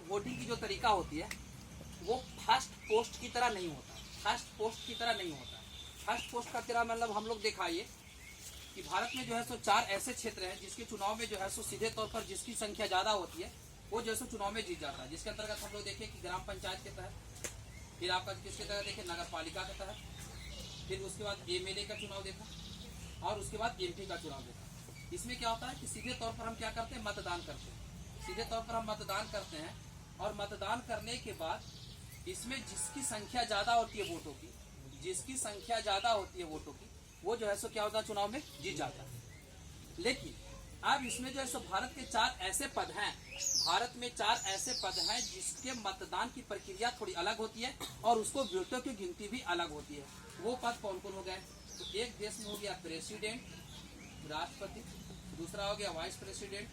Voting की जो तरीका होती है वो फर्स्ट पोस्ट की तरह नहीं होता। फर्स्ट पोस्ट की तरह नहीं होता। फर्स्ट पोस्ट का तेरा मतलब हम लोग दिखाइए कि भारत में जो है सो 4 ऐसे क्षेत्र हैं जिसके चुनाव में जो है सो सीधे तौर पर जिसकी संख्या ज्यादा होती है वो जो है सो चुनाव में जीत जाता है। जिसके अंतर्गत हम लोग देखें कि ग्राम पंचायत के तहत, फिर आपका किसके तहत देखें नगर पालिका के तहत, फिर उसके बाद एमएलए का चुनाव देखा और उसके बाद एमपी का चुनाव देखा। इसमें क्या होता है कि सीधे तौर पर हम क्या करते हैं, मतदान करते हैं। सीधे तौर पर हम मतदान करते हैं और मतदान करने के बाद इसमें जिसकी संख्या ज्यादा होती है वोटों की, जिसकी संख्या ज्यादा होती है वोटों की, वो जो है सो क्या होता है चुनाव में जीत जाता है। लेकिन अब इसमें जो है सो भारत के 4 ऐसे पद हैं, भारत में 4 ऐसे पद हैं जिसके मतदान की प्रक्रिया थोड़ी अलग होती है और उसको वोटों की गिनती भी अलग होती है। वो पद कौन कौन हो गए? तो एक देश में हो गया प्रेसिडेंट, राष्ट्रपति, दूसरा हो गया वाइस प्रेसिडेंट,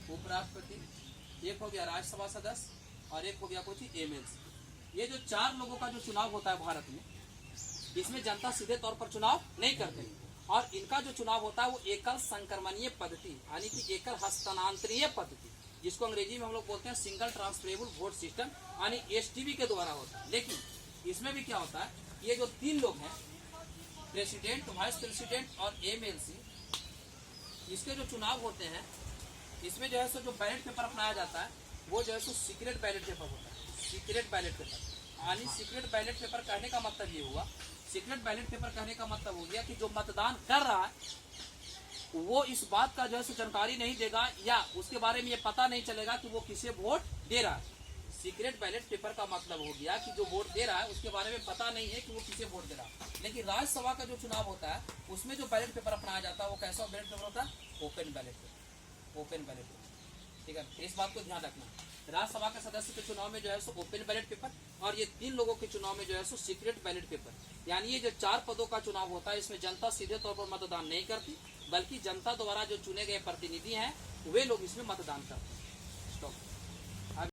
उपराष्ट्रपति, एक हो गया राज्यसभा सदस्य और एक हो गया कुछ एमएलसी। ये जो 4 लोगों का जो चुनाव होता है भारत में, इसमें जनता सीधे तौर पर चुनाव नहीं करते और इनका जो चुनाव होता है वो एकल संक्रमणीय पद्धति यानी कि एकल हस्तांतरणीय पद्धति, जिसको अंग्रेजी में हम लोग बोलते हैं सिंगल ट्रांसफरेबल वोट सिस्टम यानी एसटीवी के द्वारा होता है। लेकिन इसमें भी क्या होता है, ये जो 3 लोग हैं प्रेसिडेंट, वाइस प्रेसिडेंट और एमएलसी, इसके जो चुनाव होते हैं इसमें जो है सो जो बैलेट पेपर अपनाया जाता है वो जो है सो सीक्रेट बैलेट पेपर होता है। सीक्रेट बैलेट पेपर यानी सीक्रेट बैलेट पेपर कहने का मतलब ये हुआ, सीक्रेट बैलेट पेपर कहने का मतलब हो गया कि जो मतदान कर रहा है वो इस बात का जो है जानकारी नहीं देगा या उसके बारे में ये पता नहीं चलेगा कि वो किसे वोट दे रहा है। सीक्रेट बैलेट पेपर का मतलब हो गया कि जो वोट दे रहा है उसके बारे में पता नहीं है कि वो किसे वोट दे रहा है। लेकिन राज्यसभा का जो चुनाव होता है उसमें जो बैलेट पेपर अपनाया जाता है वो कैसा बैलेट पेपर होता है? Open ballot paper. Open ballot paper, ठीक है, इस बात को ध्यान रखना। राज्यसभा के सदस्य के चुनाव में जो है सो ओपन बैलेट पेपर और ये 3 लोगों के चुनाव में जो है सो सीक्रेट बैलेट पेपर। यानी ये जो 4 पदों का चुनाव होता है इसमें जनता सीधे तौर पर मतदान नहीं करती बल्कि जनता द्वारा जो चुने गए प्रतिनिधि हैं वे लोग इसमें मतदान करते हैं।